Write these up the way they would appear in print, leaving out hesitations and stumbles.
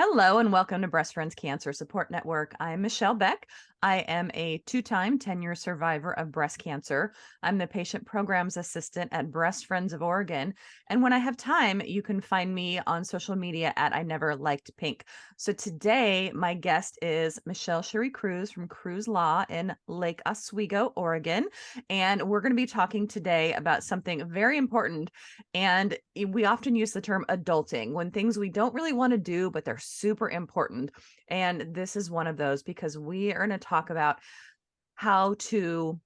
Hello and welcome to Breast Friends Cancer Support Network. I'm Michelle Beck. I am a two-time 10-year survivor of breast cancer. I'm the patient programs assistant at Breast Friends of Oregon. And when I have time, you can find me on social media at I Never Liked Pink. So today, my guest is Michelle-Shari Kruss from Kruss Law in Lake Oswego, Oregon. And we're going to be talking today about something very important. And we often use the term adulting when things we don't really want to do, but they're super important. And this is one of those because we are going to talk about how to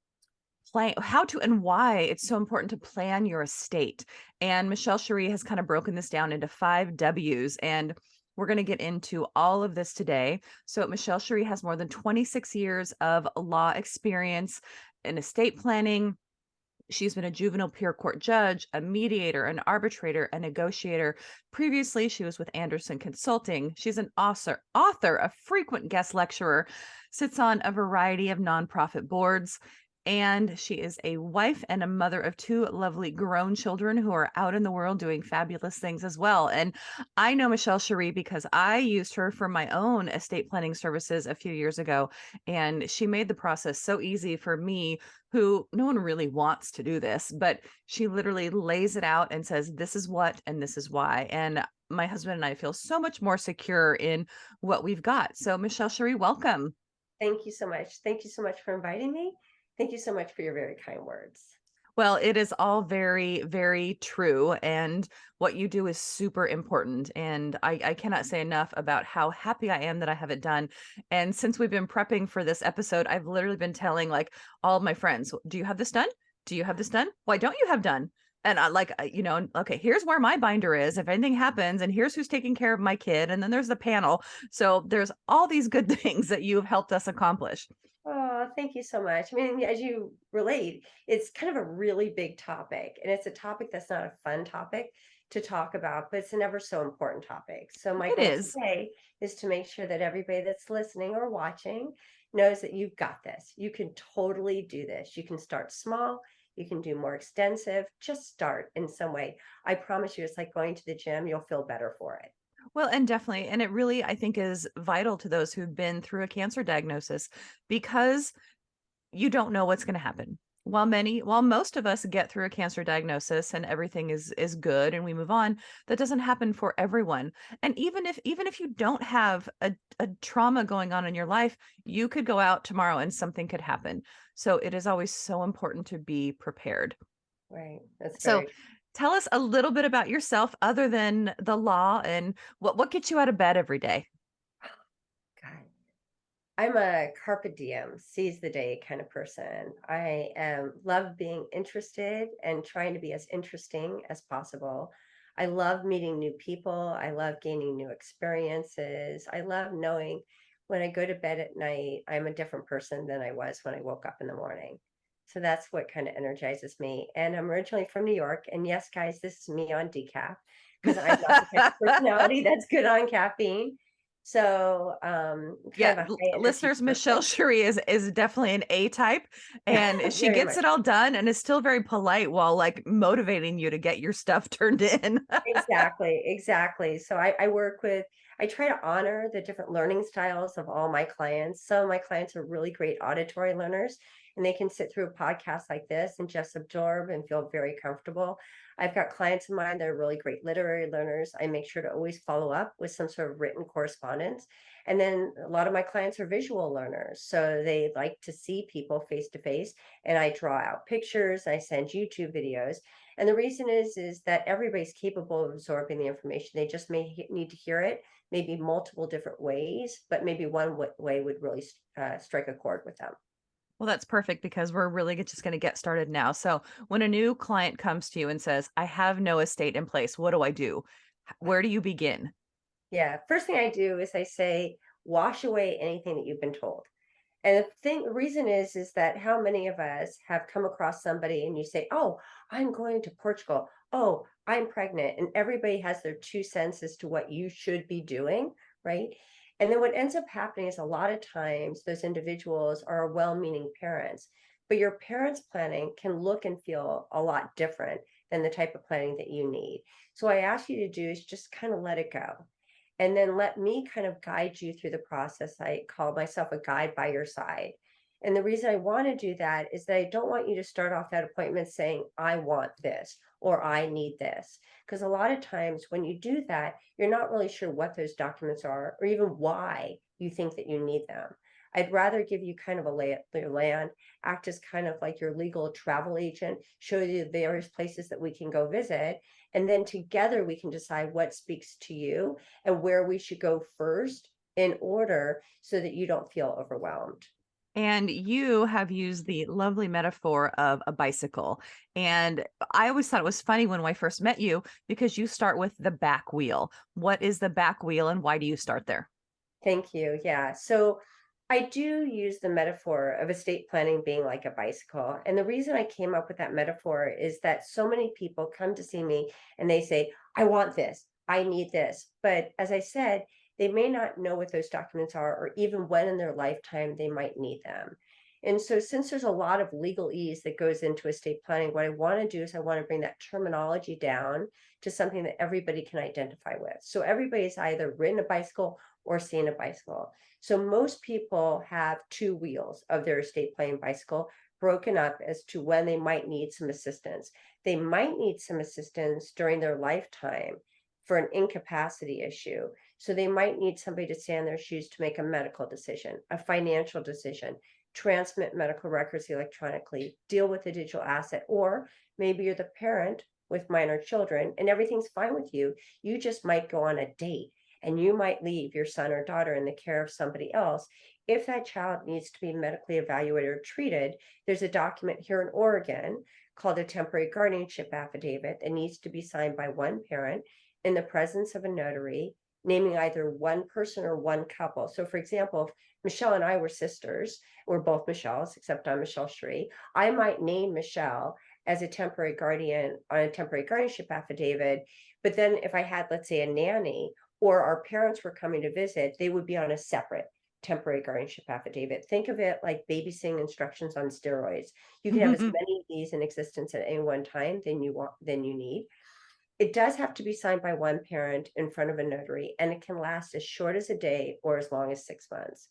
and why it's so important to plan your estate. And Michelle-Shari has kind of broken this down into 5 W's, and we're going to get into all of this today. So Michelle-Shari has more than 26 years of law experience in estate planning. She's been a juvenile peer court judge, a mediator, an arbitrator, a negotiator. Previously, she was with Anderson Consulting. She's an author, a frequent guest lecturer, sits on a variety of nonprofit boards, and she is a wife and a mother of 2 lovely grown children who are out in the world doing fabulous things as well. And I know Michelle-Shari because I used her for my own estate planning services a few years ago, and she made the process so easy for me, who no one really wants to do this, but she literally lays it out and says, this is what, and this is why. And my husband and I feel so much more secure in what we've got. So Michelle-Shari, welcome. Thank you so much. Thank you so much for inviting me. Thank you so much for your very kind words. Well, it is all very, very true. And what you do is super important. And I cannot say enough about how happy I am that I have it done. And since we've been prepping for this episode, I've literally been telling like all of my friends, do you have this done? Do you have this done? Why don't you have done? And I like, okay, here's where my binder is if anything happens, and here's who's taking care of my kid. And then there's the panel. So there's all these good things that you have helped us accomplish. Oh, thank you so much. I mean, as you relate, it's kind of a really big topic, and it's a topic that's not a fun topic to talk about, but it's an ever so important topic. So my It goal is. today is to make sure that everybody that's listening or watching knows that you've got this. You can totally do this. You can start small. You can do more extensive. Just start in some way. I promise you, it's like going to the gym. You'll feel better for it. Well, and definitely, and it really, I think, is vital to those who've been through a cancer diagnosis because you don't know what's going to happen. While most of us get through a cancer diagnosis and everything is good and we move on, that doesn't happen for everyone. And even if you don't have a trauma going on in your life, you could go out tomorrow and something could happen. So it is always so important to be prepared. Right. That's So very tell us a little bit about yourself other than the law and what gets you out of bed every day. God. I'm a carpe diem, seize the day kind of person. I love being interested and trying to be as interesting as possible. I love meeting new people. I love gaining new experiences. I love knowing when I go to bed at night, I'm a different person than I was when I woke up in the morning. So that's what kind of energizes me. And I'm originally from New York. And yes, guys, this is me on decaf because I'm not the type of personality that's good on caffeine. So, Yeah, kind of a high energy listeners, Michelle person. Cherie is definitely an A type, and she Very gets much. it all done and is still very polite while like motivating you to get your stuff turned in. Exactly, exactly. So I try to honor the different learning styles of all my clients. Some of my clients are really great auditory learners, and they can sit through a podcast like this and just absorb and feel very comfortable. I've got clients of mine that are really great literary learners. I make sure to always follow up with some sort of written correspondence. And then a lot of my clients are visual learners. So they like to see people face to face, and I draw out pictures, I send YouTube videos. And the reason is that everybody's capable of absorbing the information. They just need to hear it, maybe multiple different ways, but maybe one way would really strike a chord with them. Well, that's perfect because we're really just going to get started now. So, when a new client comes to you and says, "I have no estate in place, what do I do?" Where do you begin? Yeah. First thing I do is I say, wash away anything that you've been told. And the reason is that how many of us have come across somebody and you say, "Oh, I'm going to Portugal. Oh, I'm pregnant." And everybody has their 2 cents as to what you should be doing, right? And then what ends up happening is a lot of times those individuals are well-meaning parents, but your parents' planning can look and feel a lot different than the type of planning that you need. So what I ask you to do is just kind of let it go and then let me kind of guide you through the process. I call myself a guide by your side. And the reason I want to do that is that I don't want you to start off that appointment saying, I want this or I need this. Because a lot of times when you do that, you're not really sure what those documents are or even why you think that you need them. I'd rather give you kind of a lay of the land, act as kind of like your legal travel agent, show you the various places that we can go visit. And then together we can decide what speaks to you and where we should go first in order so that you don't feel overwhelmed. And you have used the lovely metaphor of a bicycle. And I always thought it was funny when I first met you because you start with the back wheel. What is the back wheel and why do you start there? Thank you. Yeah. So I do use the metaphor of estate planning being like a bicycle. And the reason I came up with that metaphor is that so many people come to see me and they say, I want this, I need this. But as I said, they may not know what those documents are or even when in their lifetime they might need them. And so, since there's a lot of legalese that goes into estate planning, what I want to do is I want to bring that terminology down to something that everybody can identify with. So, everybody's either ridden a bicycle or seen a bicycle. So most people have two wheels of their estate planning bicycle broken up as to when they might need some assistance. They might need some assistance during their lifetime for an incapacity issue. So they might need somebody to stand in their shoes to make a medical decision, a financial decision, transmit medical records electronically, deal with a digital asset, or maybe you're the parent with minor children and everything's fine with you. You just might go on a date and you might leave your son or daughter in the care of somebody else. If that child needs to be medically evaluated or treated, there's a document here in Oregon called a temporary guardianship affidavit that needs to be signed by one parent in the presence of a notary, naming either one person or one couple. So, for example, if Michelle and I were sisters, we're both Michelles, except I'm Michelle-Shari, I might name Michelle as a temporary guardian on a temporary guardianship affidavit. But then if I had, let's say, a nanny or our parents were coming to visit, they would be on a separate temporary guardianship affidavit. Think of it like babysitting instructions on steroids. You can have as many of these in existence at any one time than you need. It does have to be signed by one parent in front of a notary, and it can last as short as a day or as long as 6 months.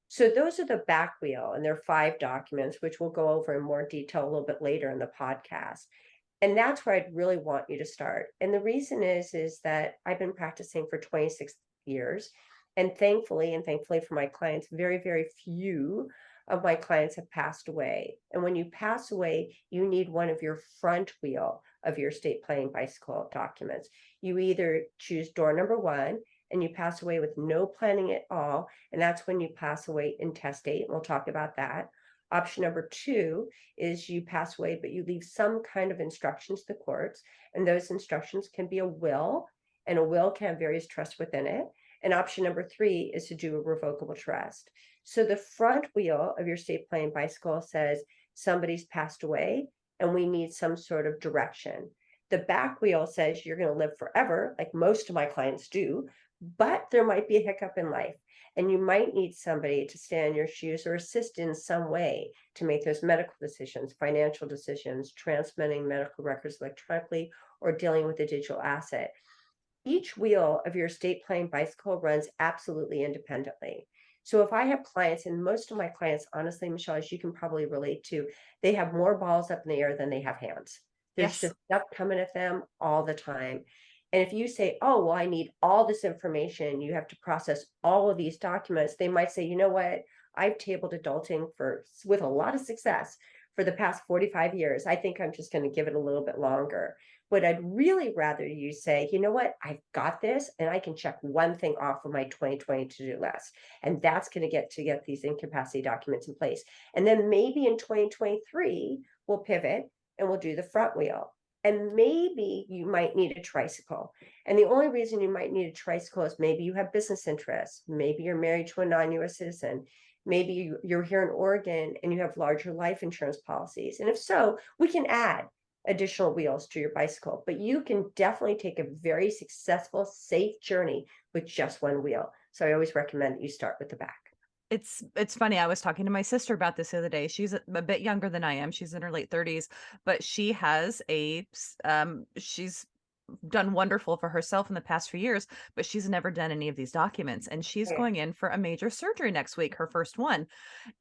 So those are the back wheel, and there are 5 documents, which we'll go over in more detail a little bit later in the podcast. And that's where I'd really want you to start. And the reason is that I've been practicing for 26 years. And thankfully for my clients, very, very few of my clients have passed away. And when you pass away, you need one of your front wheel of your estate planning bicycle documents. You either choose door number 1 and you pass away with no planning at all. And that's when you pass away intestate. And we'll talk about that. Option number 2 is you pass away, but you leave some kind of instructions to the courts. And those instructions can be a will, and a will can have various trusts within it. And option number 3 is to do a revocable trust. So the front wheel of your estate planning bicycle says somebody's passed away and we need some sort of direction. The back wheel says you're going to live forever, like most of my clients do, but there might be a hiccup in life. And you might need somebody to stand in your shoes or assist in some way to make those medical decisions, financial decisions, transmitting medical records electronically, or dealing with a digital asset. Each wheel of your estate planning bicycle runs absolutely independently. So if I have clients, and most of my clients, honestly, Michelle, as you can probably relate to, they have more balls up in the air than they have hands. There's Yes. just stuff coming at them all the time. And if you say, oh, well, I need all this information, you have to process all of these documents, they might say, you know what? I've tabled adulting with a lot of success for the past 45 years. I think I'm just going to give it a little bit longer. But I'd really rather you say, you know what, I've got this and I can check one thing off of my 2020 to-do list. And that's going to get these incapacity documents in place. And then maybe in 2023, we'll pivot and we'll do the front wheel. And maybe you might need a tricycle. And the only reason you might need a tricycle is maybe you have business interests. Maybe you're married to a non-US citizen. Maybe you're here in Oregon and you have larger life insurance policies. And if so, we can add additional wheels to your bicycle, but you can definitely take a very successful, safe journey with just one wheel. So I always recommend that you start with the back. It's funny, I was talking to my sister about this the other day. She's a bit younger than I am. She's in her late 30s, but she has she's done wonderful for herself in the past few years, but she's never done any of these documents. And she's Yeah. going in for a major surgery next week, her first one.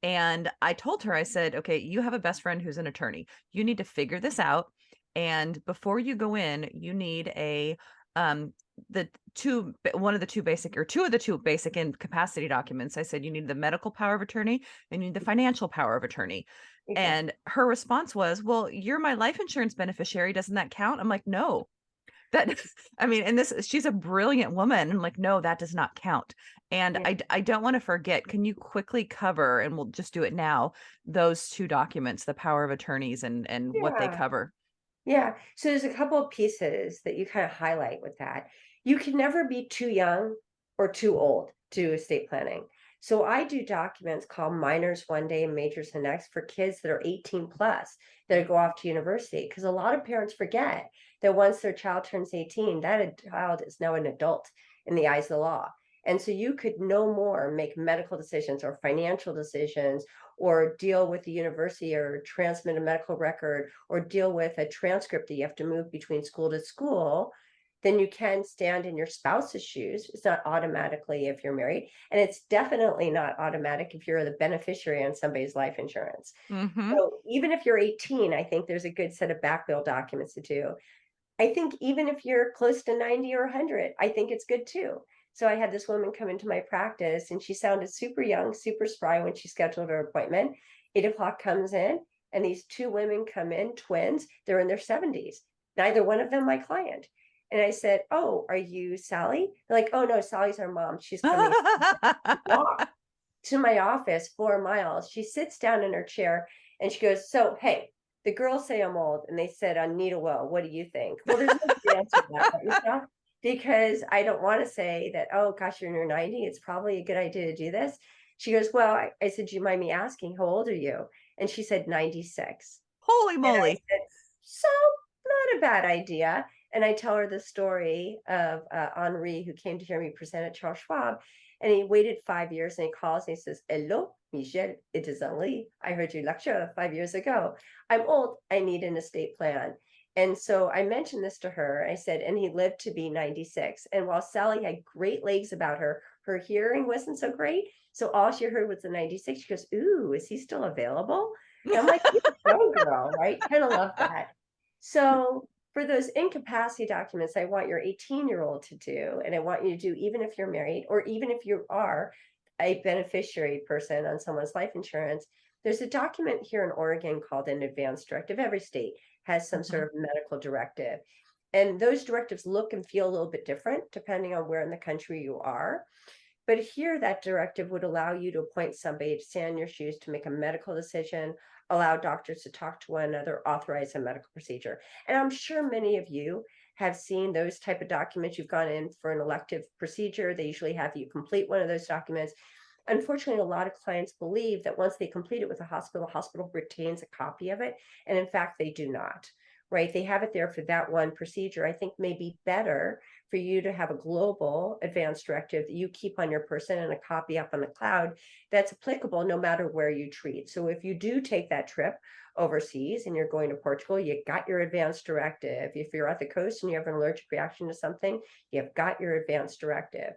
And I told her, I said, okay, you have a best friend who's an attorney. You need to figure this out. And before you go in, you need um, one of the two basic, or two of the two basic incapacity documents. I said, you need the medical power of attorney and you need the financial power of attorney. Exactly. And her response was, well, you're my life insurance beneficiary. Doesn't that count? I'm like, no, that I mean, and this she's a brilliant woman. I'm like, "No, that does not count." And Yeah. I don't wanna forget, can you quickly cover, and we'll just do it now, those 2 documents, the power of attorneys and what they Yeah. cover? Yeah. So there's a couple of pieces that you kind of highlight with that. You can never be too young or too old to do estate planning. So I do documents called minors one day and majors the next for kids that are 18 plus that go off to university. Because a lot of parents forget that once their child turns 18, child is now an adult in the eyes of the law. And so you could no more make medical decisions or financial decisions or deal with the university or transmit a medical record or deal with a transcript that you have to move between school to school, then you can stand in your spouse's shoes. It's not automatically if you're married, and it's definitely not automatic if you're the beneficiary on somebody's life insurance. Mhm. So even if you're 18, I think there's a good set of back bill documents to do. I think even if you're close to 90 or 100, I think it's good too. So I had this woman come into my practice and she sounded super young, super spry when she scheduled her appointment. 8 o'clock comes in, and these two women come in, twins, they're in their 70s. Neither one of them my client. And I said, "Oh, are you Sally?" They're like, "Oh no, Sally's our mom. She's coming." Walk to my office 4 miles. She sits down in her chair and she goes, "So, hey, the girls say I'm old and they said I need a will. What do you think?" Well, there's no good answer to that, right, Michelle? Because I don't want to say that, oh gosh, you're in your 90. It's probably a good idea to do this. She goes, "Well, I said, do you mind me asking, how old are you?" And she said, 96. Holy And I moly. said, "So, not a bad idea." And I tell her the story of Henri, who came to hear me present at Charles Schwab. And he waited 5 years and he calls and he says, "Hello, Michelle, it is Henri. I heard you lecture 5 years ago. I'm old. I need an estate plan." And so I mentioned this to her. I said, and he lived to be 96. And while Sally had great legs about her, her hearing wasn't so great. So all she heard was the 96. She goes, "Ooh, is he still available?" And I'm like, "You go, girl," right? Kind of love that. So for those incapacity documents, I want your 18-year-old to do, and I want you to do even if you're married or even if you are a beneficiary person on someone's life insurance. There's a document here in Oregon called an advance directive. Every state has some sort Mhm. of medical directive. And those directives look and feel a little bit different depending on where in the country you are. But here, that directive would allow you to appoint somebody to stand in your shoes to make a medical decision, allow doctors to talk to one another, authorize a medical procedure. And I'm sure many of you have seen those type of documents. You've gone in for an elective procedure. They usually have you complete one of those documents. Unfortunately, a lot of clients believe that once they complete it with the hospital retains a copy of it. And in fact, they do not, right? They have it there for that one procedure. I think may be better for you to have a global advanced directive that you keep on your person and a copy up on the cloud that's applicable no matter where you treat. So if you do take that trip overseas and you're going to Portugal, you got your advanced directive. If you're at the coast and you have an allergic reaction to something, you've got your advanced directive.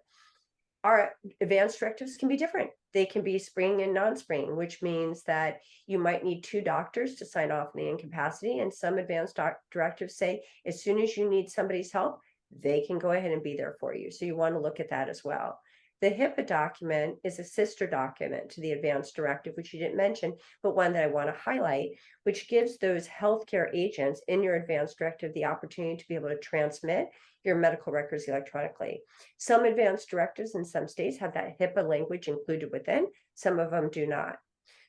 Our advanced directives can be different. They can be spring and non-spring, which means that you might need two doctors to sign off on the incapacity. And some advanced directives say as soon as you need somebody's help, they can go ahead and be there for you. So you want to look at that as well. The HIPAA document is a sister document to the advanced directive, which you didn't mention, but one that I want to highlight, which gives those healthcare agents in your advanced directive the opportunity to be able to transmit your medical records electronically. Some advanced directives in some states have that HIPAA language included within, some of them do not.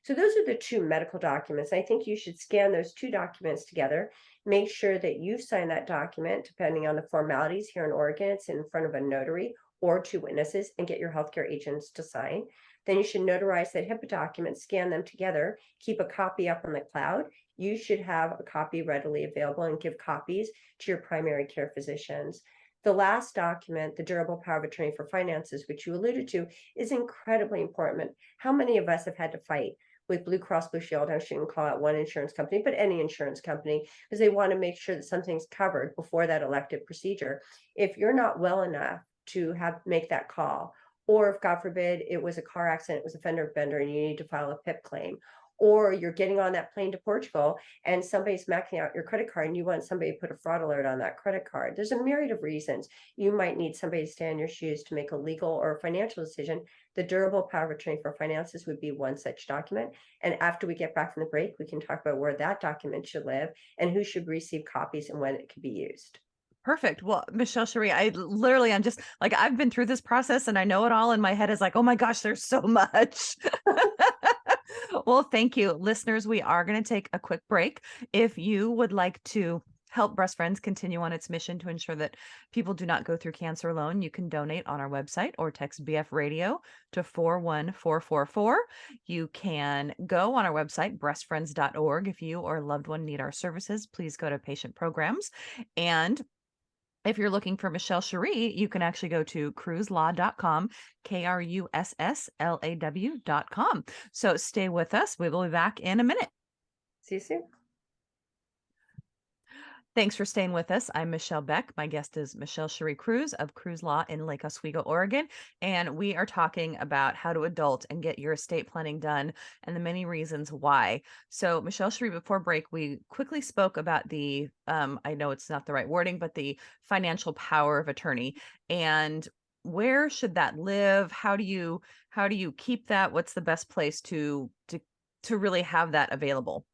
So those are the two medical documents. I think you should scan those two documents together. Make sure that you've signed that document, depending on the formalities here in Oregon, it's in front of a notary or two witnesses, and get your healthcare agents to sign. Then you should notarize that HIPAA document, scan them together, keep a copy up on the cloud. You should have a copy readily available and give copies to your primary care physicians. The last document, the durable power of attorney for finances, which you alluded to, is incredibly important. How many of us have had to fight with Blue Cross Blue Shield. I shouldn't call out one insurance company, but any insurance company, because they want to make sure that something's covered before that elective procedure. If you're not well enough to have make that call, or if God forbid it was a car accident, it was a fender bender, and you need to file a PIP claim, or you're getting on that plane to Portugal and somebody's maxing out your credit card and you want somebody to put a fraud alert on that credit card. There's a myriad of reasons you might need somebody to stand in your shoes to make a legal or financial decision. The durable power of attorney for finances would be one such document. And after we get back from the break, we can talk about where that document should live and who should receive copies and when it could be used. Perfect. Well, Michelle-Shari, I'm just like, I've been through this process and I know it all. And my head is like, oh my gosh, there's so much. Well, thank you. Listeners, we are going to take a quick break. If you would like to help Breast Friends continue on its mission to ensure that people do not go through cancer alone, you can donate on our website or text BF Radio to 41444. You can go on our website, breastfriends.org. If you or a loved one need our services, please go to patient programs. And if you're looking for Michelle-Shari, you can actually go to krusslaw.com, KRUSSLAW.com. So stay with us. We will be back in a minute. See you soon. Thanks for staying with us. I'm Michelle Beck. My guest is Michelle-Shari Kruss of Kruss Law in Lake Oswego, Oregon. And we are talking about how to adult and get your estate planning done and the many reasons why. So Michelle-Shari, before break, we quickly spoke about the, I know it's not the right wording, but the financial power of attorney. And where should that live? How do you keep that? What's the best place to really have that available?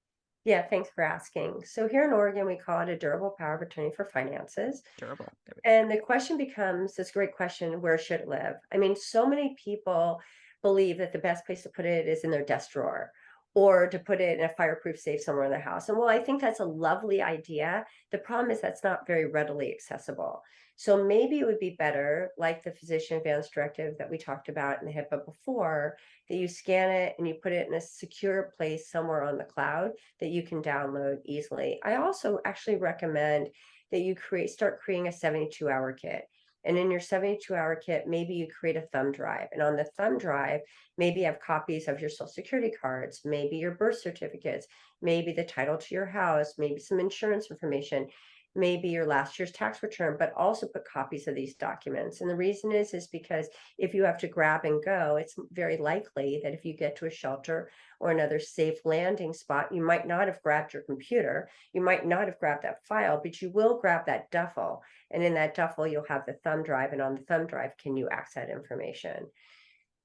Yeah, thanks for asking. So here in Oregon, we call it a durable power of attorney for finances. Durable. There we go. And the question becomes this great question, where should it live? I mean, so many people believe that the best place to put it is in their desk drawer or to put it in a fireproof safe somewhere in the house. And well, I think that's a lovely idea. The problem is that's not very readily accessible. So maybe it would be better, like the physician advance directive that we talked about in the HIPAA before, that you scan it and you put it in a secure place somewhere on the cloud that you can download easily. I also actually recommend that you start creating a 72-hour kit. And in your 72-hour kit, maybe you create a thumb drive. And on the thumb drive, maybe you have copies of your social security cards, maybe your birth certificates, maybe the title to your house, maybe some insurance information, maybe your last year's tax return, but also put copies of these documents. And the reason is because if you have to grab and go, it's very likely that if you get to a shelter or another safe landing spot, you might not have grabbed your computer, you might not have grabbed that file, but you will grab that duffel. And in that duffel, you'll have the thumb drive. And on the thumb drive, can you access that information?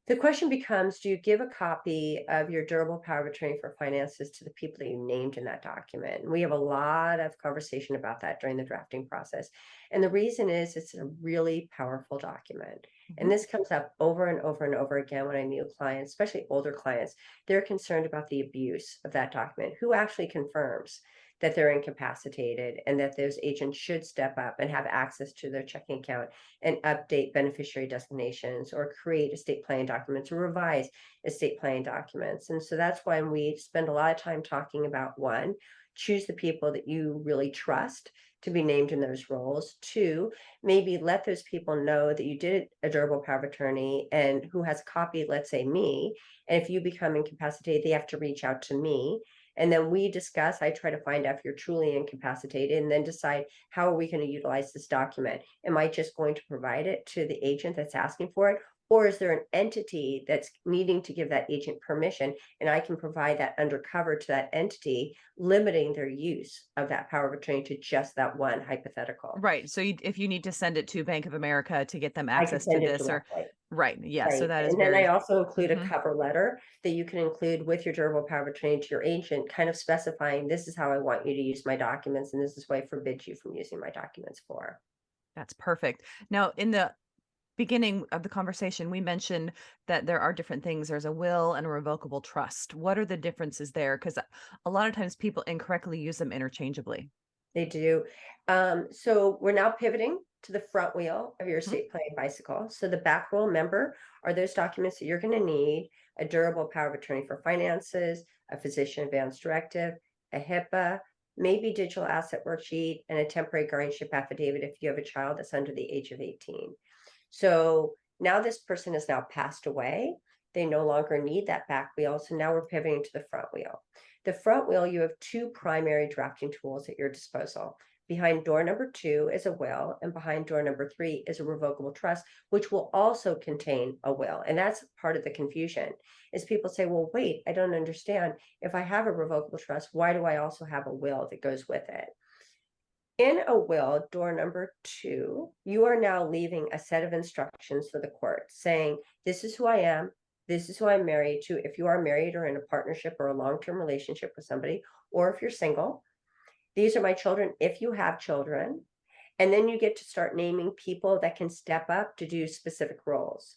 The question becomes, do you give a copy of your durable power of attorney for finances to the people that you named in that document? And we have a lot of conversation about that during the drafting process. And the reason is it's a really powerful document. And this comes up over and over and over again when I meet with clients, especially older clients. They're concerned about the abuse of that document. Who actually confirms that they're incapacitated and that those agents should step up and have access to their checking account and update beneficiary designations or create estate planning documents or revise estate planning documents. And so that's why we spend a lot of time talking about, one, choose the people that you really trust to be named in those roles. Two, maybe let those people know that you did a durable power of attorney and who has a copy, let's say me. And if you become incapacitated, they have to reach out to me. And then we discuss, I try to find out if you're truly incapacitated and then decide, how are we going to utilize this document? Am I just going to provide it to the agent that's asking for it? Or is there an entity that's needing to give that agent permission and I can provide that undercover to that entity, limiting their use of that power of attorney to just that one hypothetical? Right. So if you need to send it to Bank of America to get them I can access to send it this or directly. right. Yeah. So Right, that is and then I very also include a mhm. cover letter that you can include with your durable power of attorney to your agent, kind of specifying, this is how I want you to use my documents, and this is what I forbid you from using my documents for. That's perfect. Now, in the beginning of the conversation, we mentioned that there are different things. There's a will and a revocable trust. What are the differences there? Because a lot of times people incorrectly use them interchangeably. They do. So we're now pivoting to the front wheel of your Mhm. estate planning bicycle. So the back wheel, remember, are those documents that you're going to need: a durable power of attorney for finances, a physician advance directive, a HIPAA, maybe digital asset worksheet, and a temporary guardianship affidavit if you have a child that's under the age of 18. So now this person has now passed away. they no longer need that back wheel. So now we're pivoting to the front wheel. The front wheel, you have two primary drafting tools at your disposal. Behind door number 2 is a will, and behind door number 3 is a revocable trust, which will also contain a will. And that's part of the confusion is people say, well, wait, I don't understand. If I have a revocable trust, why do I also have a will that goes with it? In a will, door number 2, you are now leaving a set of instructions for the court saying, this is who I am. This is who I'm married to. If you are married or in a partnership or a long-term relationship with somebody, or if you're single, these are my children if you have children. And then you get to start naming people that can step up to do specific roles.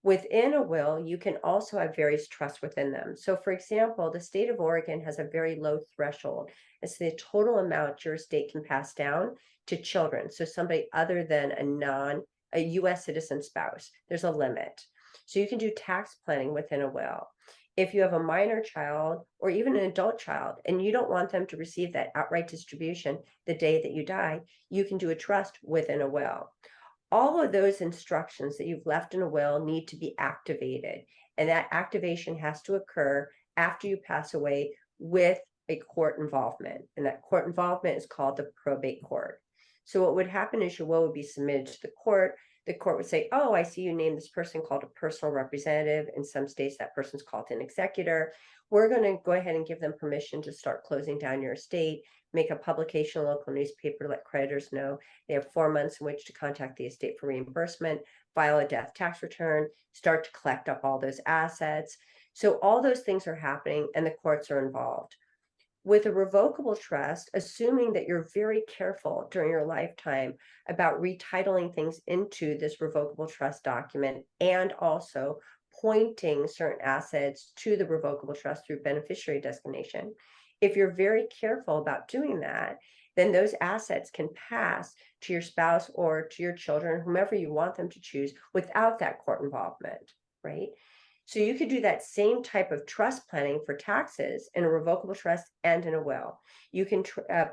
Within a will, you can also have various trusts within them. So, for example, the state of Oregon has a very low threshold. It's the total amount your state can pass down to children. So, somebody other than a US citizen spouse, there's a limit. So, you can do tax planning within a will. If you have a minor child or even an adult child and you don't want them to receive that outright distribution the day that you die, you can do a trust within a will. All of those instructions that you've left in a will need to be activated, and that activation has to occur after you pass away with a court involvement, and that court involvement is called the probate court. So what would happen is your will would be submitted to the court. The court would say, oh, I see you named this person called a personal representative. In some states, that person's called an executor. We're going to go ahead and give them permission to start closing down your estate, make a publication in a local newspaper, let creditors know. They have 4 months in which to contact the estate for reimbursement, file a death tax return, start to collect up all those assets. So all those things are happening and the courts are involved. With a revocable trust, assuming that you're very careful during your lifetime about retitling things into this revocable trust document and also pointing certain assets to the revocable trust through beneficiary designation. If you're very careful about doing that, then those assets can pass to your spouse or to your children, whomever you want them to choose, without that court involvement, right? So you could do that same type of trust planning for taxes in a revocable trust and in a will. You can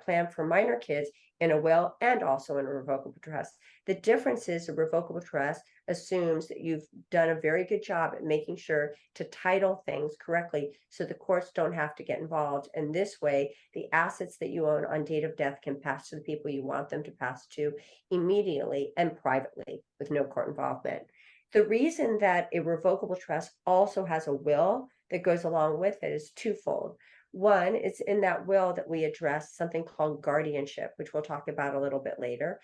plan for minor kids in a will and also in a revocable trust. The difference is a revocable trust assumes that you've done a very good job at making sure to title things correctly so the courts don't have to get involved. And this way, the assets that you own on date of death can pass to the people you want them to pass to immediately and privately with no court involvement. The reason that a revocable trust also has a will that goes along with it is twofold. One, it's in that will that we address something called guardianship, which we'll talk about a little bit later.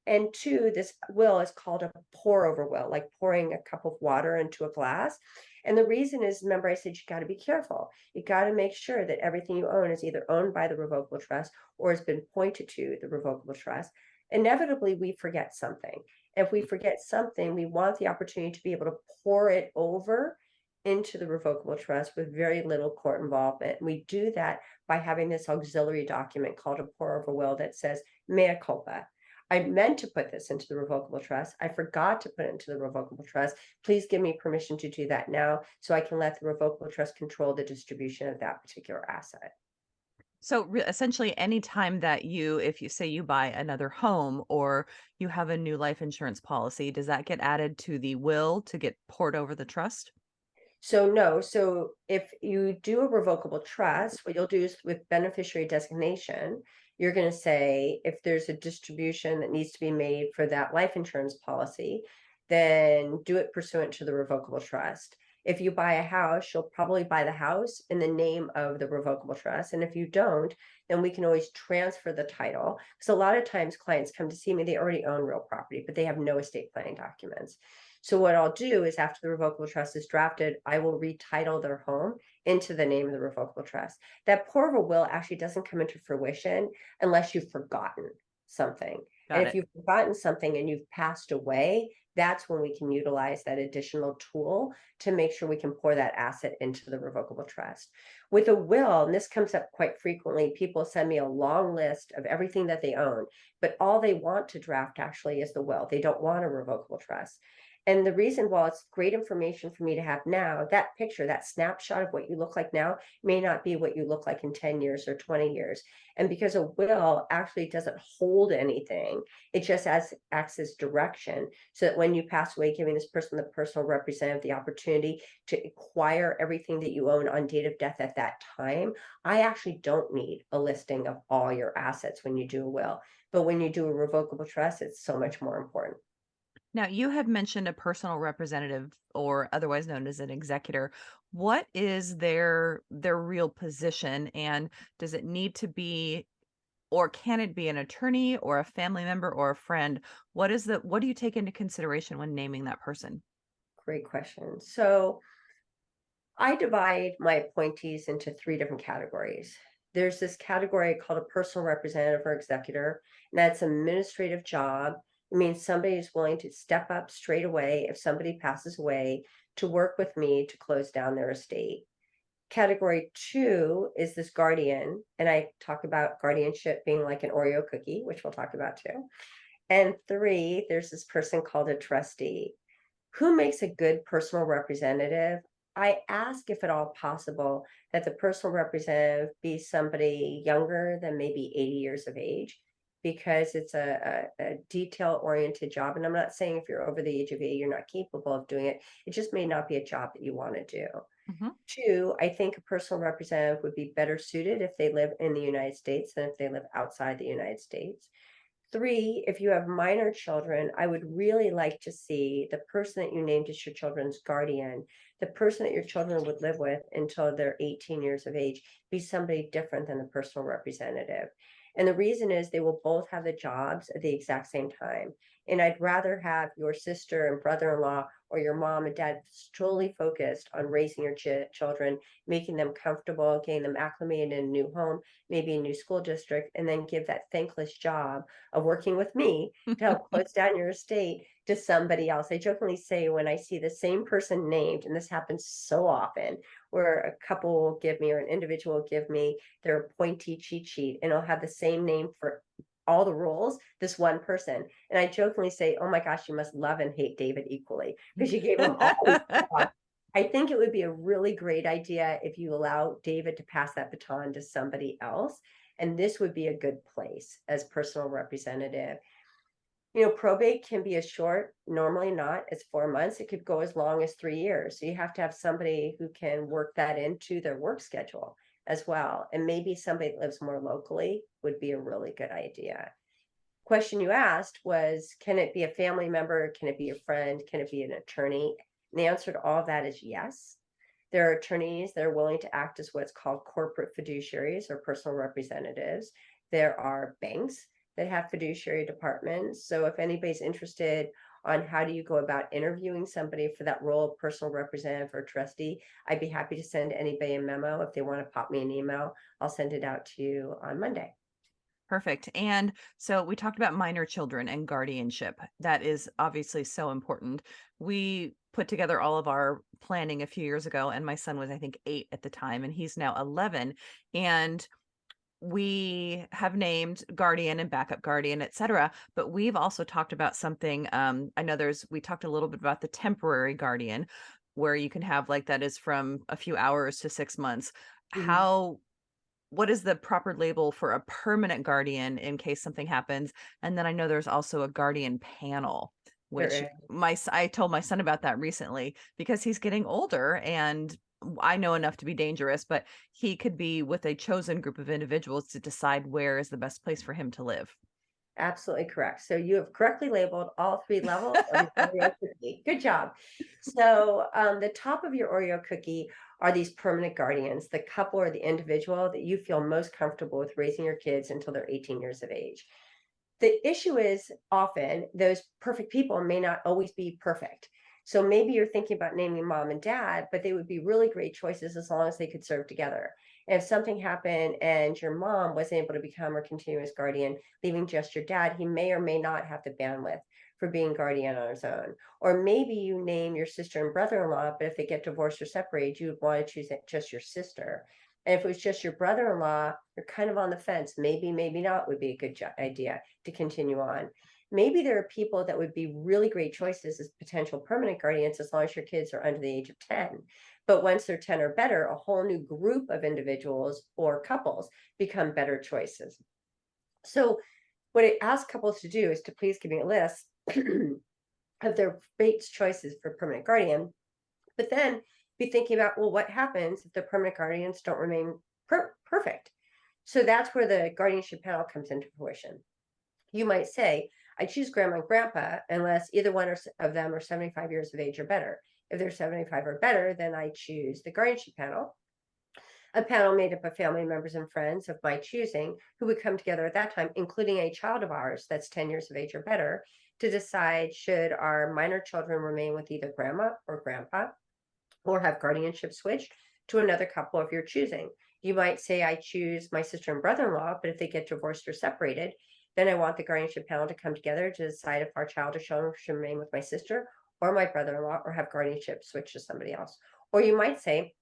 And two, this will is called a pour over will, like pouring a cup of water into a glass. And the reason is, remember, I said you got to be careful. You got to make sure that everything you own is either owned by the revocable trust or has been pointed to the revocable trust. Inevitably, we forget something. If we forget something, we want the opportunity to be able to pour it over into the revocable trust with very little court involvement. We do that by having this auxiliary document called a pour over will that says, mea culpa. I meant to put this into the revocable trust. I forgot to put it into the revocable trust. Please give me permission to do that now so I can let the revocable trust control the distribution of that particular asset. So essentially, anytime that if you say you buy another home or you have a new life insurance policy, does that get added to the will to get poured over the trust? So no, so if you do a revocable trust, what you'll do is with beneficiary designation, you're going to say if there's a distribution that needs to be made for that life insurance policy, then do it pursuant to the revocable trust. If you buy a house, you'll probably buy the house in the name of the revocable trust. And if you don't, then we can always transfer the title. Because a lot of times clients come to see me, they already own real property, but they have no estate planning documents. So what I'll do is after the revocable trust is drafted, I will retitle their home into the name of the revocable trust. That pour over will actually doesn't come into fruition unless you've forgotten something. And Got if it. you've forgotten something and you've passed away, that's when we can utilize that additional tool to make sure we can pour that asset into the revocable trust. With a will, and this comes up quite frequently, people send me a long list of everything that they own, but all they want to draft actually is the will. They don't want a revocable trust. And the reason, while it's great information for me to have now, that picture, that snapshot of what you look like now may not be what you look like in 10 years or 20 years. And because a will actually doesn't hold anything, it just acts as direction, so that when you pass away, giving this person, the personal representative, the opportunity to acquire everything that you own on date of death at that time. I actually don't need a listing of all your assets when you do a will. But when you do a revocable trust, it's so much more important. Now, you have mentioned a personal representative or otherwise known as an executor. What is their real position, and does it need to be, or can it be an attorney or a family member or a friend? What do you take into consideration when naming that person? Great question. So I divide my appointees into three different categories. There's this category called a personal representative or executor, and that's an administrative job. It means somebody is willing to step up straight away if somebody passes away to work with me to close down their estate. Category two is this guardian, and I talk about guardianship being like an Oreo cookie, which we'll talk about too. And three, there's this person called a trustee. Who makes a good personal representative? I ask, if at all possible, that the personal representative be somebody younger than maybe 80 years of age, because it's a detail oriented job. And I'm not saying if you're over the age of 80, you're not capable of doing it. It just may not be a job that you want to do. Mhm. Two, I think a personal representative would be better suited if they live in the United States than if they live outside the United States. Three, if you have minor children, I would really like to see the person that you named as your children's guardian, the person that your children would live with until they're 18 years of age, be somebody different than the personal representative. And the reason is they will both have the jobs at the exact same time. And I'd rather have your sister and brother-in-law or your mom and dad solely focused on raising your children, making them comfortable, getting them acclimated in a new home, maybe a new school district, and then give that thankless job of working with me to help close down your estate to somebody else. I jokingly say, when I see the same person named, and this happens so often, where a couple will give me or an individual will give me their appointee cheat sheet, and it'll have the same name for all the roles, this one person. And I jokingly say, oh my gosh, you must love and hate David equally because you gave him all these jobs. I think it would be a really great idea if you allow David to pass that baton to somebody else. And this would be a good place as personal representative. Probate can be as short, normally not, as 4 months. It could go as long as 3 years. So you have to have somebody who can work that into their work schedule as well. And maybe somebody that lives more locally would be a really good idea. Question you asked was, can it be a family member? Can it be a friend? Can it be an attorney? And the answer to all of that is yes. There are attorneys that are willing to act as what's called corporate fiduciaries or personal representatives. There are banks that have fiduciary departments. So if anybody's interested on how do you go about interviewing somebody for that role of personal representative or trustee, I'd be happy to send anybody a memo. If they want to pop me an email, I'll send it out to you on Monday. Perfect. And so we talked about minor children and guardianship. That is obviously so important. We put together all of our planning a few years ago, and my son was, I think, 8 at the time, and he's now 11. And we have named guardian and backup guardian, et cetera. But we've also talked about something. I know we talked a little bit about the temporary guardian, where you can have like that is from a few hours to 6 months. Mhm. What is the proper label for a permanent guardian in case something happens? And then I know there's also a guardian panel, There which is. I told my son about that recently because he's getting older and I know enough to be dangerous, but he could be with a chosen group of individuals to decide where is the best place for him to live. Absolutely correct. So you have correctly labeled all three levels of your Oreo cookie. Good job. So the top of your Oreo cookie are these permanent guardians, the couple or the individual that you feel most comfortable with raising your kids until they're 18 years of age. The issue is often those perfect people may not always be perfect. So maybe you're thinking about naming mom and dad, but they would be really great choices as long as they could serve together. And if something happened and your mom wasn't able to become her continuous guardian, leaving just your dad, he may or may not have the bandwidth for being guardian on his own. Or maybe you name your sister and brother-in-law, but if they get divorced or separated, you would want to choose just your sister. And if it was just your brother-in-law, you're kind of on the fence. Maybe, maybe not would be a good idea to continue on. Maybe there are people that would be really great choices as potential permanent guardians as long as your kids are under the age of 10. But once they're 10 or better, a whole new group of individuals or couples become better choices. So, what I ask couples to do is to please give me a list of their great choices for permanent guardian, but then be thinking about, well, what happens if the permanent guardians don't remain perfect? So that's where the guardianship panel comes into fruition. You might say, I choose grandma and grandpa unless either one of them are 75 years of age or better. If they're 75 or better, then I choose the guardianship panel, a panel made up of family members and friends of my choosing who would come together at that time, including a child of ours that's 10 years of age or better, to decide should our minor children remain with either grandma or grandpa or have guardianship switched to another couple of your choosing. You might say, I choose my sister and brother-in-law, but if they get divorced or separated, then I want the guardianship panel to come together to decide if our child or children should remain with my sister or my brother-in-law or have guardianship switched to somebody else. Or you might say,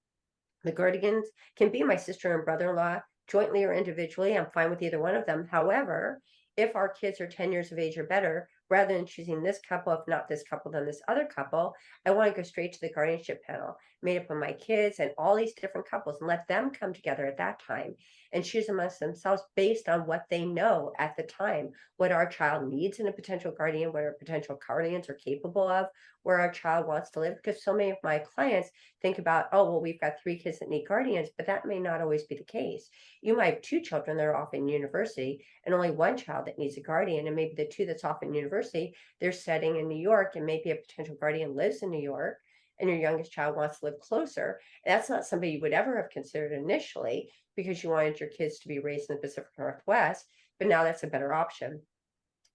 the guardians can be my sister and brother-in-law jointly or individually. I'm fine with either one of them. However, if our kids are 10 years of age or better, rather than choosing this couple, if not this couple, then this other couple, I want to go straight to the guardianship panel made up of my kids and all these different couples and let them come together at that time and choose amongst themselves based on what they know at the time, what our child needs in a potential guardian, what our potential guardians are capable of, where our child wants to live. Because so many of my clients think about, oh, well, we've got 3 kids that need guardians, but that may not always be the case. You might have 2 children that are off in university and only 1 child that needs a guardian, and maybe the 2 that's off in university, they're studying in New York, and maybe a potential guardian lives in New York, and your youngest child wants to live closer. That's not somebody you would ever have considered initially because you wanted your kids to be raised in the Pacific Northwest, but now that's a better option.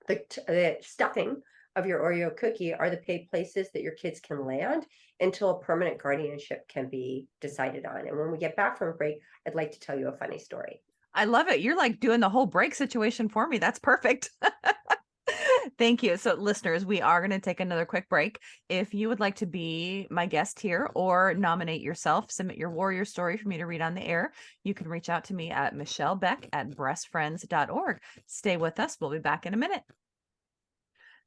The stuffing of your Oreo cookie are the paid places that your kids can land until a permanent guardianship can be decided on. And when we get back from a break, I'd like to tell you a funny story. I love it. You're like doing the whole break situation for me. That's perfect. Thank you. So, listeners, we are going to take another quick break. If you would like to be my guest here or nominate yourself, submit your warrior story for me to read on the air, you can reach out to me at michellebeck@breastfriends.org. Stay with us. We'll be back in a minute.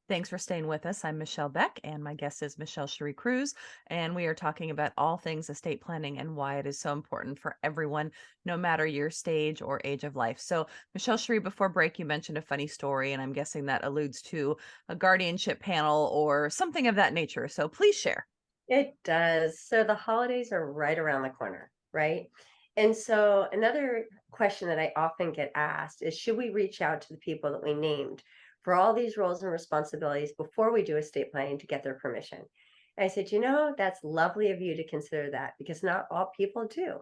Thanks for staying with us. I'm Michelle Beck, and my guest is Michelle-Shari Kruss, and we are talking about all things estate planning and why it is so important for everyone, no matter your stage or age of life. So, Michelle-Shari, before break, you mentioned a funny story, and I'm guessing that alludes to a guardianship panel or something of that nature. So, please share. It does. So the holidays are right around the corner, right? And so another question that I often get asked is, should we reach out to the people that we named for all these roles and responsibilities before we do estate planning to get their permission? And I said, that's lovely of you to consider that because not all people do.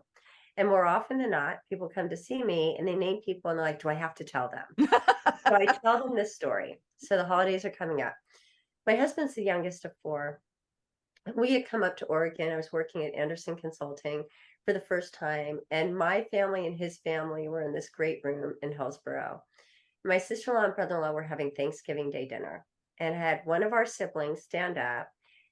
And more often than not, people come to see me and they name people and they're like, do I have to tell them? So I tell them this story. So the holidays are coming up. My husband's the youngest of 4. We had come up to Oregon. I was working at Anderson Consulting for the first time, and my family and his family were in this great room in Hillsborough. My sister-in-law and brother-in-law were having Thanksgiving Day dinner, and had one of our siblings stand up,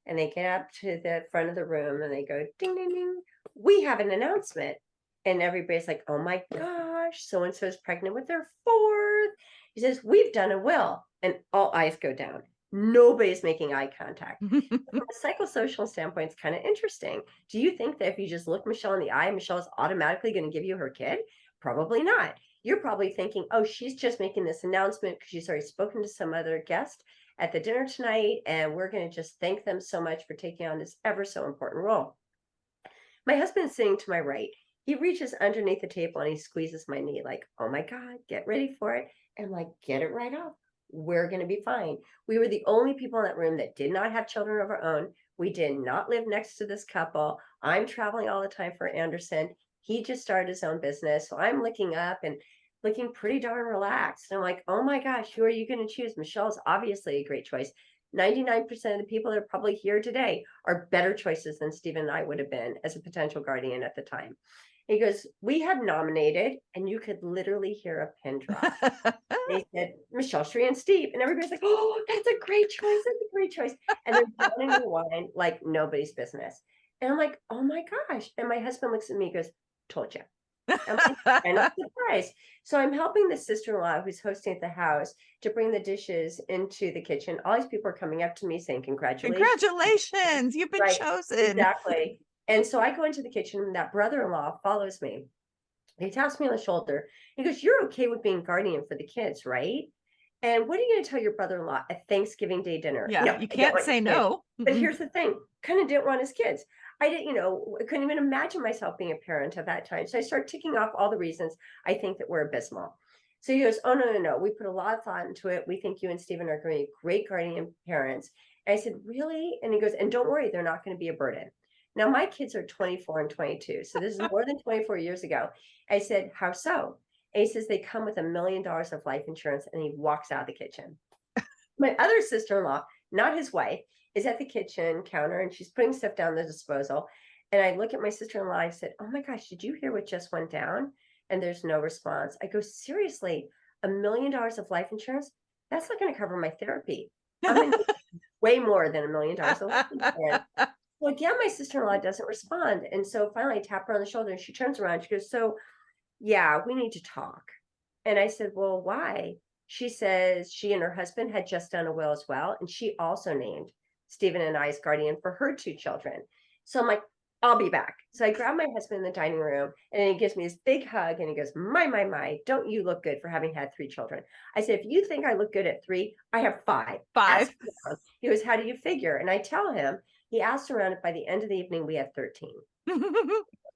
and they get up to the front of the room and they go, ding, ding, ding, we have an announcement. And everybody's like, oh my gosh, so-and-so is pregnant with their 4th. He says, we've done a will. And all eyes go down. Nobody's making eye contact. From a psychosocial standpoint, it's kind of interesting. Do you think that if you just look Michelle in the eye, Michelle is automatically going to give you her kid? Probably not. You're probably thinking, oh, she's just making this announcement because she's already spoken to some other guest at the dinner tonight, and we're going to just thank them so much for taking on this ever so important role. My husband is sitting to my right. He reaches underneath the table and he squeezes my knee like, oh my God, get ready for it. And I'm like, get it right off. We're going to be fine. We were the only people in that room that did not have children of our own. We did not live next to this couple. I'm traveling all the time for Anderson. He just started his own business. So I'm looking up and looking pretty darn relaxed. And I'm like, oh my gosh, who are you going to choose? Michelle's obviously a great choice. 99% of the people that are probably here today are better choices than Stephen and I would have been as a potential guardian at the time. He goes, we have nominated, and you could literally hear a pin drop. They said, Michelle-Shari and Steve. And everybody's like, oh, that's a great choice. That's a great choice. And they're downing the wine like nobody's business. And I'm like, oh my gosh. And my husband looks at me and goes, told you. I'm like, kind of surprised. So I'm helping the sister-in-law who's hosting at the house to bring the dishes into the kitchen. All these people are coming up to me saying, congratulations. Congratulations, you've been Right, chosen. exactly. And so I go into the kitchen and that brother-in-law follows me. He taps me on the shoulder. He goes, "You're okay with being guardian for the kids, right? And what are you going to tell your brother-in-law at Thanksgiving Day dinner? Yeah, No, you I don't can't want say your kids." no. But Mm-mm. here's the thing, kind of didn't want his kids. I didn't, I couldn't even imagine myself being a parent at that time. So I started ticking off all the reasons I think that we're abysmal. So he goes, "Oh, no, no, no. We put a lot of thought into it. We think you and Stephen are going to be great guardian parents." And I said, "Really?" And he goes, "And don't worry, they're not going to be a burden." Now, my kids are 24 and 22. So this is more than 24 years ago. I said, "How so?" And he says, "They come with $1 million of life insurance," and he walks out of the kitchen. My other sister-in-law, not his wife, is at the kitchen counter and she's putting stuff down the disposal. And I look at my sister-in-law, I said, "Oh my gosh, did you hear what just went down?" And there's no response. I go, "Seriously, $1 million of life insurance? That's not going to cover my therapy. I'm going to need way more than $1 million of life insurance." Well, again, my sister-in-law doesn't respond. And so finally I tap her on the shoulder and she turns around. She goes, "So yeah, we need to talk." And I said, "Well, why?" She says she and her husband had just done a will as well. And she also named Stephen and I as guardian for her two children. So I'm like, "I'll be back." So I grab my husband in the dining room and he gives me this big hug and he goes, my, don't you look good for having had three children?" I said, "If you think I look good at three, I have five. Ask 5. around." He goes, "How do you figure?" And I tell him, he asked around if by the end of the evening we had 13.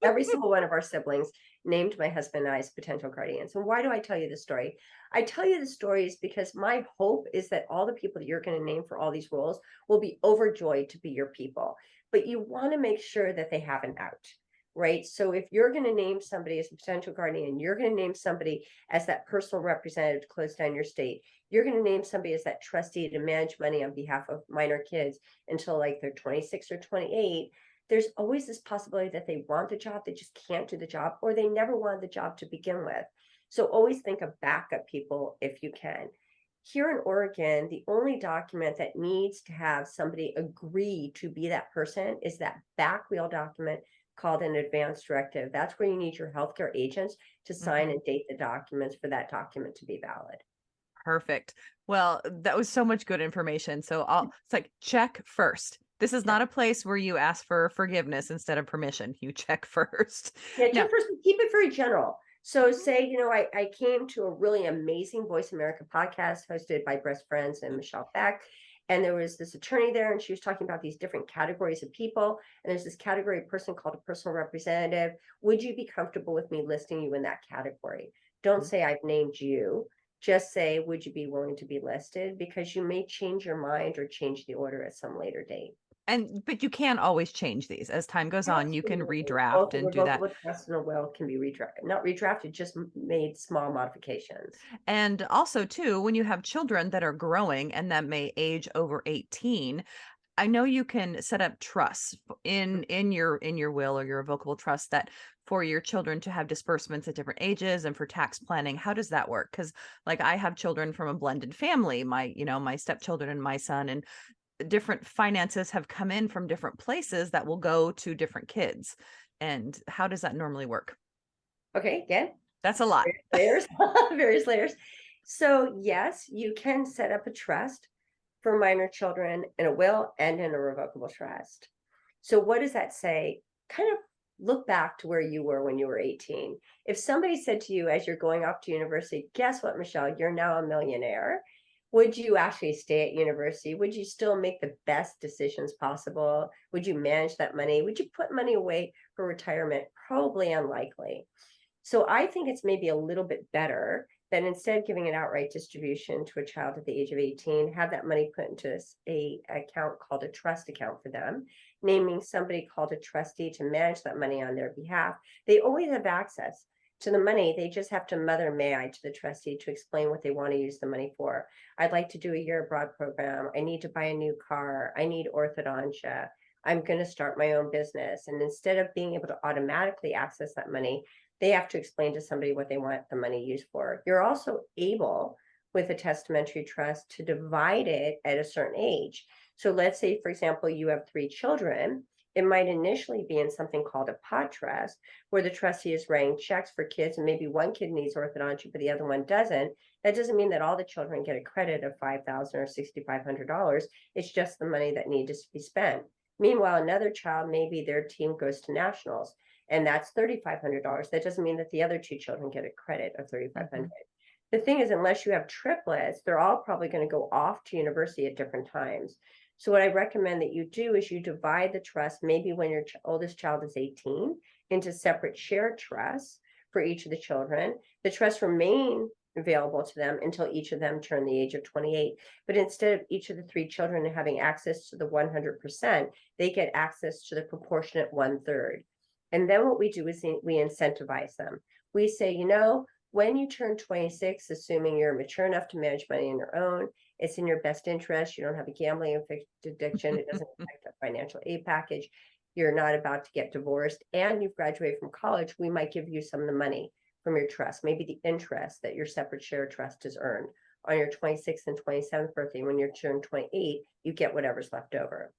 Every single one of our siblings named my husband and I as potential guardians. And why do I tell you this story? I tell you the stories because my hope is that all the people that you're going to name for all these roles will be overjoyed to be your people. But you want to make sure that they have an out, right? So if you're going to name somebody as a potential guardian, you're going to name somebody as that personal representative to close down your state. You're going to name somebody as that trustee to manage money on behalf of minor kids until like they're 26 or 28. There's always this possibility that they want the job, they just can't do the job, or they never wanted the job to begin with. So always think of backup people if you can. Here in Oregon, the only document that needs to have somebody agree to be that person is that back wheel document called an advance directive. That's where you need your healthcare agents to sign Mhm. and date the documents for that document to be valid. Perfect. Well, that was so much good information. So it's like check first. This is not a place where you ask for forgiveness instead of permission. You check first. Yeah, Now, just first keep it very general. So say, I came to a really amazing Voice America podcast hosted by Breast Friends and Michelle Beck. And there was this attorney there, and she was talking about these different categories of people. And there's this category of person called a personal representative. Would you be comfortable with me listing you in that category? Don't say I've named you. Just say, would you be willing to be listed? Because you may change your mind or change the order at some later date. but you can always change these as time goes on. You can Absolutely. Both redraft a and do that. revocable trust and a will can be redrafted, not redrafted, just made small modifications. And also, too, when you have children that are growing and that may age over 18, I know you can set up trusts in your will or your revocable trust that for your children to have disbursements at different ages and for tax planning. How does that work? Because like I have children from a blended family, my stepchildren and my son, and different finances have come in from different places that will go to different kids. And how does that normally work? Okay, again, That's a lot. layers, various layers. So yes, you can set up a trust for minor children in a will and in a revocable trust. So what does that say? Kind of look back to where you were when you were 18. If somebody said to you as you're going off to university, "Guess what, Michelle, you're now a millionaire." Would you actually stay at university? Would you still make the best decisions possible? Would you manage that money? Would you put money away for retirement? Probably unlikely. So I think it's maybe a little bit better that instead of giving an outright distribution to a child at the age of 18, have that money put into a account called a trust account for them, naming somebody called a trustee to manage that money on their behalf. They always have access to the money. They just have to mother may I to the trustee to explain what they want to use the money for. "I'd like to do a year abroad program. I need to buy a new car. I need orthodontia. I'm going to start my own business." And instead of being able to automatically access that money, they have to explain to somebody what they want the money used for. You're also able, with a testamentary trust, to divide it at a certain age. So let's say, for example, you have three children. It might initially be in something called a pod trust, where the trustee is writing checks for kids, and maybe one kid needs orthodontia, but the other one doesn't. That doesn't mean that all the children get a credit of $5,000 or $6,500. It's just the money that needs to be spent. Meanwhile, another child, maybe their team goes to nationals, and that's $3,500. That doesn't mean that the other two children get a credit of $3,500. The thing is, unless you have triplets, they're all probably going to go off to university at different times. So what I recommend that you do is you divide the trust, maybe when your oldest child is 18, into separate shared trusts for each of the children. The trusts remain available to them until each of them turn the age of 28. But instead of each of the three children having access to the 100%, they get access to the proportionate 1/3. And then what we do is we incentivize them. We say, when you turn 26, assuming you're mature enough to manage money on your own, it's in your best interest. You don't have a gambling addiction. It doesn't affect the financial aid package. You're not about to get divorced, and you've graduated from college. We might give you some of the money from your trust, maybe the interest that your separate share trust has earned on your 26th and 27th birthday. When you turn 28, you get whatever's left over.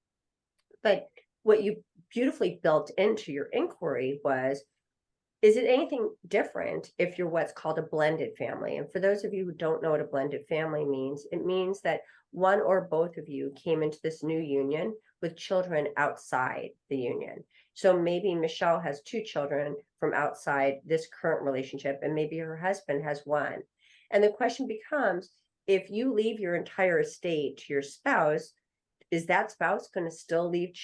But what you beautifully built into your inquiry was, is it anything different if you're what's called a blended family? And for those of you who don't know what a blended family means, it means that one or both of you came into this new union with children outside the union. So maybe Michelle has two children from outside this current relationship, and maybe her husband has one. And the question becomes, if you leave your entire estate to your spouse, is that spouse going to still leave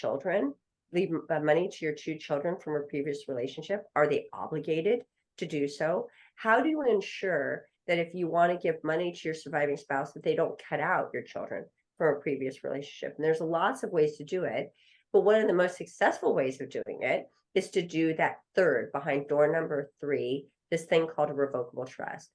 money to your two children from a previous relationship? Are they obligated to do so? How do you ensure that if you want to give money to your surviving spouse, that they don't cut out your children from a previous relationship? And there's lots of ways to do it, but one of the most successful ways of doing it is to do that third behind door number 3, this thing called a revocable trust.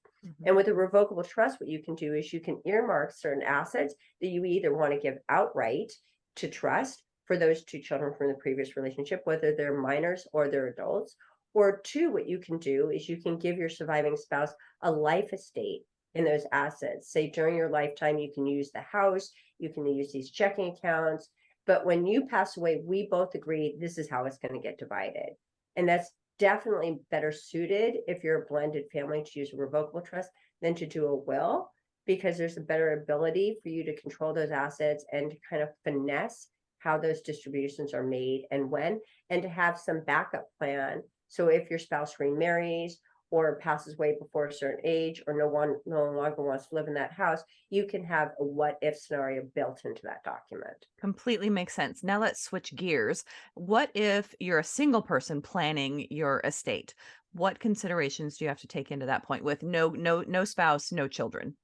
And with a revocable trust, what you can do is you can earmark certain assets that you either want to give outright to trust for those two children from the previous relationship, whether they're minors or they're adults. Or two, what you can do is you can give your surviving spouse a life estate in those assets. Say during your lifetime, you can use the house, you can use these checking accounts, but when you pass away, we both agree this is how it's going to get divided. And that's definitely better suited if you're a blended family to use a revocable trust than to do a will, because there's a better ability for you to control those assets and to kind of finesse how those distributions are made and when, and to have some backup plan. So if your spouse remarries or passes away before a certain age, or no longer wants to live in that house, you can have a what if scenario built into that document. Completely makes sense. Now let's switch gears. What if you're a single person planning your estate? What considerations do you have to take into that point with no spouse, no children?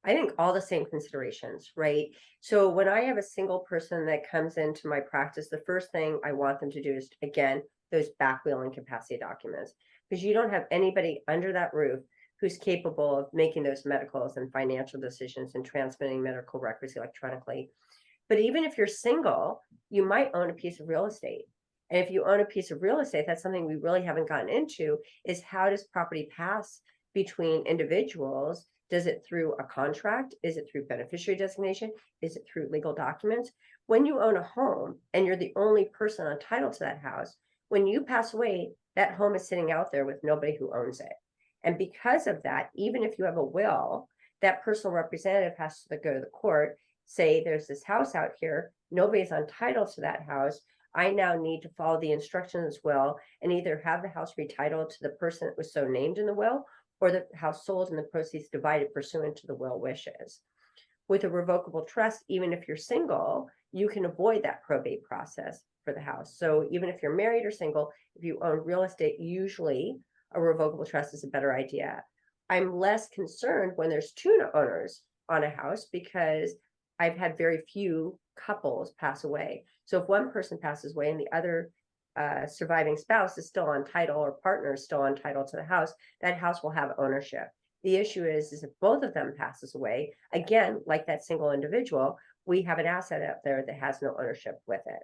I think all the same considerations, right? So when I have a single person that comes into my practice, the first thing I want them to do is, again, those back will and capacity documents, because you don't have anybody under that roof who's capable of making those medicals and financial decisions and transmitting medical records electronically. But even if you're single, you might own a piece of real estate. And if you own a piece of real estate, that's something we really haven't gotten into, is how does property pass between individuals? Does it through a contract? Is it through beneficiary designation? Is it through legal documents? When you own a home and you're the only person entitled to that house, when you pass away, that home is sitting out there with nobody who owns it. And because of that, even if you have a will, that personal representative has to go to the court, say, there's this house out here, nobody's entitled to that house. I now need to follow the instructions as well and either have the house retitled to the person that was so named in the will, or the house sold and the proceeds divided pursuant to the will wishes. With a revocable trust, even if you're single, you can avoid that probate process for the house. So even if you're married or single, if you own real estate, usually a revocable trust is a better idea. I'm less concerned when there's two owners on a house, because I've had very few couples pass away. So if one person passes away and the other surviving spouse is still on title, or partner is still on title to the house, that house will have ownership. The issue is if both of them passes away, again, like that single individual, we have an asset out there that has no ownership with it.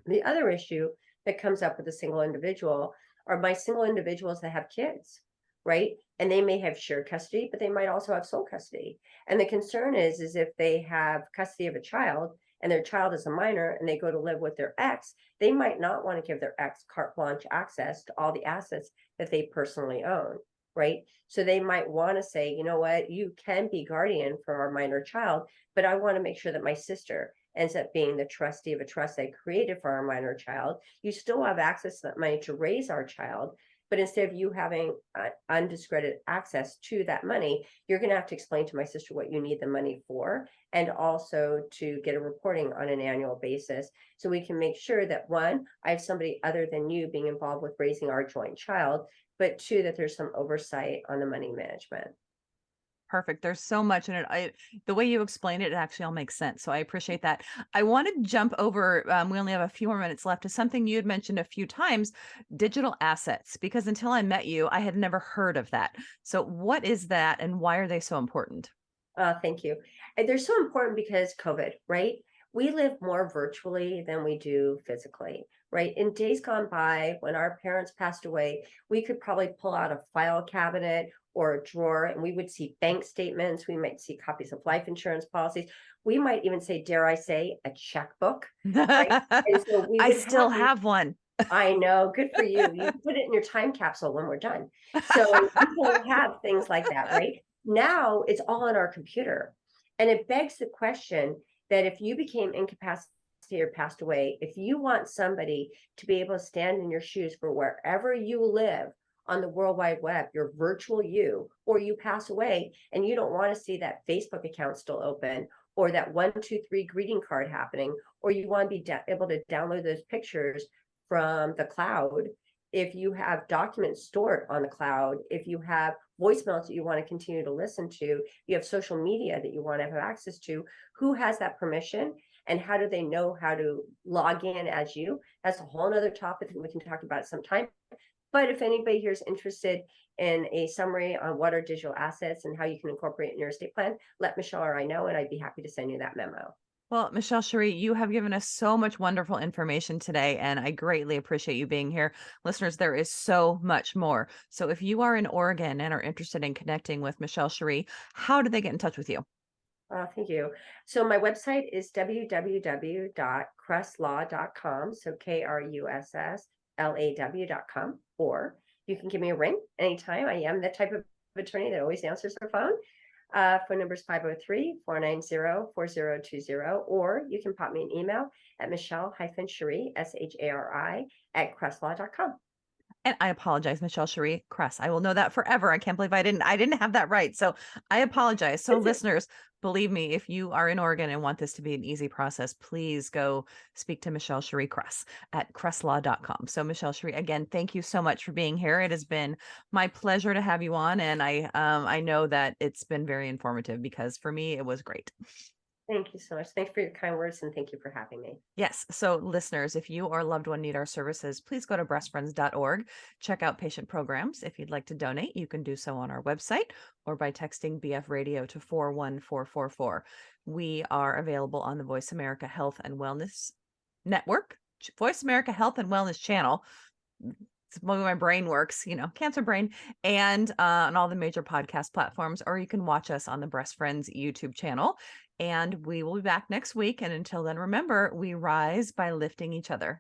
The other issue that comes up with a single individual are my single individuals that have kids, right? And they may have shared custody, but they might also have sole custody. And the concern is if they have custody of a child and their child is a minor and they go to live with their ex, they might not want to give their ex carte blanche access to all the assets that they personally own, right? So they might want to say, you know what, you can be guardian for our minor child, but I want to make sure that my sister ends up being the trustee of a trust I created for our minor child. You still have access to that money to raise our child, but instead of you having undiscredited access to that money, you're going to have to explain to my sister what you need the money for, and also to get a reporting on an annual basis, so we can make sure that, one, I have somebody other than you being involved with raising our joint child, but two, that there's some oversight on the money management. Perfect. There's so much in it. The way you explained it, it actually all makes sense. So I appreciate that. I want to jump over. We only have a few more minutes left to something you had mentioned a few times, digital assets, because until I met you, I had never heard of that. So what is that and why are they so important? Thank you. And they're so important because COVID, right? We live more virtually than we do physically, right? In days gone by, when our parents passed away, we could probably pull out a file cabinet or a drawer and we would see bank statements. We might see copies of life insurance policies. We might even say, dare I say, a checkbook, right? And so we I would still have these. have one. I know, good for you. You can put it in your time capsule when we're done. So people have things like that, right? Now it's all on our computer. And it begs the question that if you became incapacitated or passed away, if you want somebody to be able to stand in your shoes for wherever you live on the World Wide Web, your virtual you, or you pass away and you don't want to see that Facebook account still open, or that 123 greeting card happening, or you want to be able to download those pictures from the cloud, if you have documents stored on the cloud, if you have voicemails that you want to continue to listen to, you have social media that you want to have access to, who has that permission and how do they know how to log in as you? That's a whole other topic that we can talk about sometime. But if anybody here is interested in a summary on what are digital assets and how you can incorporate it in your estate plan, let Michelle or I know, and I'd be happy to send you that memo. Well, Michelle-Shari, you have given us so much wonderful information today, and I greatly appreciate you being here. Listeners, there is so much more. So if you are in Oregon and are interested in connecting with Michelle-Shari, how do they get in touch with you? Thank you. So my website is www.krusslaw.com. So KRUSSLAW.com. Or you can give me a ring anytime. I am the type of attorney that always answers the phone. Phone number is 503-490-4020. Or you can pop me an email at Michelle-Shari, SHARI, at krusslaw.com. And I apologize, Michelle-Shari Kruss. I will know that forever. I can't believe I didn't have that right. So I apologize. So listeners, believe me, if you are in Oregon and want this to be an easy process, please go speak to Michelle-Shari Kruss at krusslaw.com. So Michelle-Shari, again, thank you so much for being here. It has been my pleasure to have you on. And I know that it's been very informative because for me, it was great. Thank you so much. Thanks for your kind words and thank you for having me. Yes. So, listeners, if you or a loved one need our services, please go to breastfriends.org. Check out patient programs. If you'd like to donate, you can do so on our website or by texting BF Radio to 41444. We are available on the Voice America Health and Wellness Network, Voice America Health and Wellness channel. It's the way my brain works, cancer brain, and on all the major podcast platforms, or you can watch us on the Breast Friends YouTube channel. And we will be back next week. And until then, remember, we rise by lifting each other.